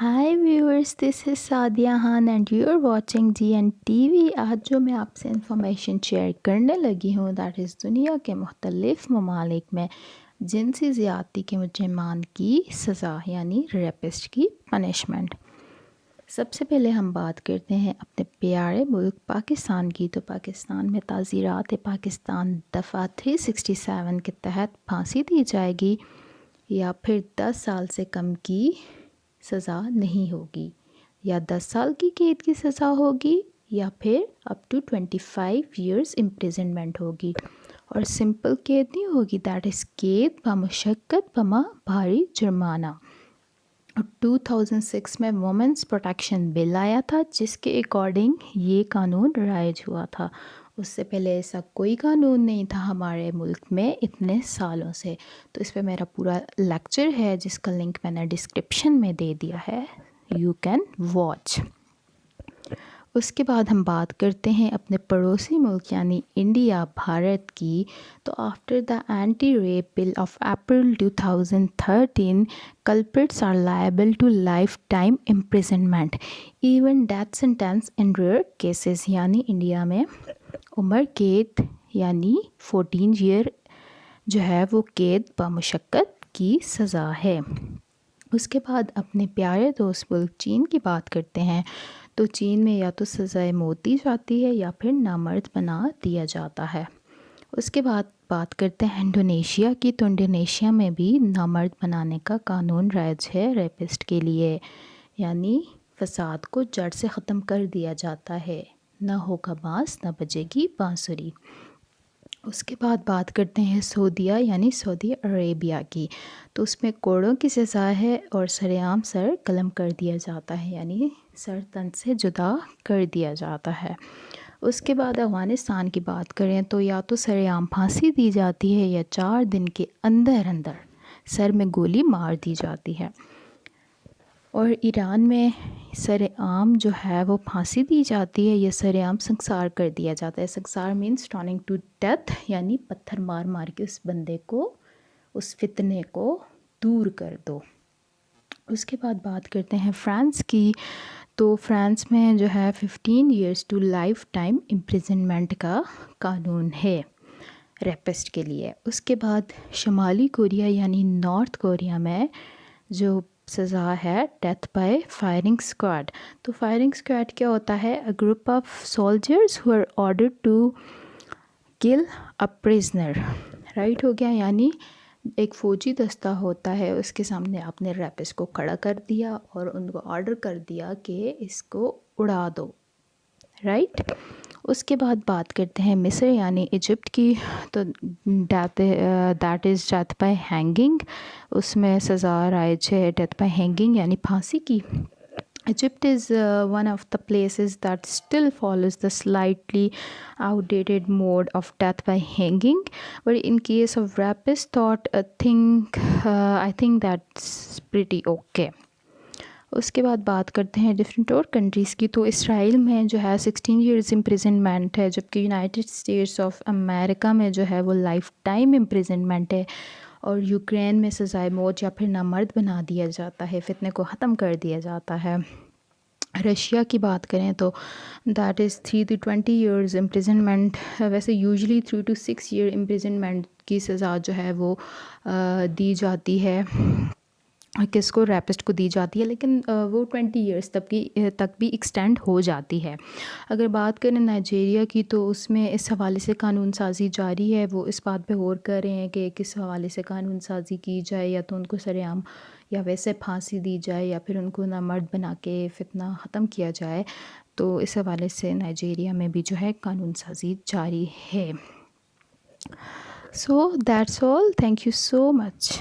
Hi viewers, this is Sadia Khan and you are watching GN TV। आज जो मैं आपसे इंफॉर्मेशन शेयर करने लगी हूँ दैट इज़ दुनिया के मुख्तलिफ़ ममालिक में जिनसी ज़्यादती के मुजरिमान की सज़ा यानी रेपिस्ट की पनिशमेंट। सबसे पहले हम बात करते हैं अपने प्यारे मुल्क पाकिस्तान की। तो पाकिस्तान में ताज़ीरात पाकिस्तान दफ़ा 367 के तहत फांसी दी जाएगी या फिर 10 साल से कम की सज़ा नहीं होगी, या 10 साल की कैद की सज़ा होगी या फिर अप टू 25 इयर्स इम्प्रिजनमेंट होगी। और सिंपल कैद नहीं होगी, दैट इज़ कैद बमुशक्क़त बमा भारी जुर्माना। और 2006 में वुमेंस प्रोटेक्शन बिल आया था जिसके अकॉर्डिंग ये कानून राइज हुआ था। उससे पहले ऐसा कोई कानून नहीं था हमारे मुल्क में इतने सालों से। तो इस पे मेरा पूरा लेक्चर है जिसका लिंक मैंने डिस्क्रिप्शन में दे दिया है, यू कैन वॉच। उसके बाद हम बात करते हैं अपने पड़ोसी मुल्क यानी इंडिया भारत की। तो after the anti rape bill of April 2013 culprits are liable to lifetime imprisonment even death sentence in rare cases। यानी इंडिया में उम्र कैद यानी 14 ईयर जो है वो कैद बमुशक्क़त की सज़ा है। उसके बाद अपने प्यारे दोस्त मुल्क चीन की बात करते हैं। तो चीन में या तो सज़ाए मौत दी जाती है या फिर नामर्द बना दिया जाता है। उसके बाद बात करते हैं इंडोनेशिया की। तो इंडोनेशिया में भी नामर्द बनाने का कानून राइज है रेपिस्ट के लिए, यानी फसाद को जड़ से ख़त्म कर दिया जाता है। ना होगा बांस ना बजेगी बांसुरी। उसके बाद बात करते हैं सऊदीया यानी सऊदी अरेबिया की। तो उसमें कोड़ों की सज़ा है और सरेआम सर कलम कर दिया जाता है, यानी सर तन से जुदा कर दिया जाता है। उसके बाद अफ़गानिस्तान की बात करें तो या तो सरेआम फांसी दी जाती है या 4 दिन के अंदर अंदर सर में गोली मार दी जाती है। और ईरान में सरेआम जो है वो फांसी दी जाती है या सरेआम संसार कर दिया जाता है। संसार मीन्स स्टोनिंग टू डेथ, यानी पत्थर मार मार के उस बंदे को, उस फितने को दूर कर दो। उसके बाद बात करते हैं फ्रांस की। तो फ्रांस में जो है 15 years to lifetime imprisonment का कानून है रेपिस्ट के लिए। उसके बाद शुमाली कोरिया यानी नॉर्थ कोरिया में जो सज़ा है डेथ बाय फायरिंग स्क्वाड। तो फायरिंग स्क्वाड क्या होता है? A group of soldiers who are ordered to kill a prisoner. Right हो गया, यानी एक फ़ौजी दस्ता होता है, उसके सामने आपने रेपिस्ट को खड़ा कर दिया और उनको ऑर्डर कर दिया कि इसको उड़ा दो। राइट। उसके बाद बात करते हैं मिस्र यानी इजिप्ट की। तो that is death by hanging. उसमें सज़ा राइज है डेथ बाय हैंगिंग यानी फांसी की। Egypt is one of the places that still follows the slightly outdated mode of death by hanging, but in case of rapist thought, I think that's pretty okay. उसके बाद बात करते हैं different और countries की। तो इसराइल में जो है 16 इयर्स इम्प्रिजनमेंट है, जबकि यूनाइटेड स्टेट्स ऑफ अमेरिका में जो है वो लाइफ टाइम इम्प्रिजनमेंट है। और यूक्रेन में सज़ाए मौत या फिर नामर्द बना दिया जाता है, फितने को ख़त्म कर दिया जाता है। रशिया की बात करें तो that is 3 to 20 years imprisonment. वैसे यूजुअली 3 to 6 ईयर इम्प्रिजनमेंट की सज़ा जो है वो दी जाती है, किसको? रैपिस्ट को दी जाती है, लेकिन वो 20 इयर्स तक भी एक्सटेंड हो जाती है। अगर बात करें नाइजीरिया की तो उसमें इस हवाले से कानून साजी जारी है। वो इस बात पे गौर कर रहे हैं कि किस हवाले से कानून साजी की जाए, या तो उनको सरेआम या वैसे फांसी दी जाए या फिर उनको नामर्द बना के फितना ख़त्म किया जाए। तो इस हवाले से नाइजीरिया में भी जो है कानून साजी जारी है। So that's all, thank you so much.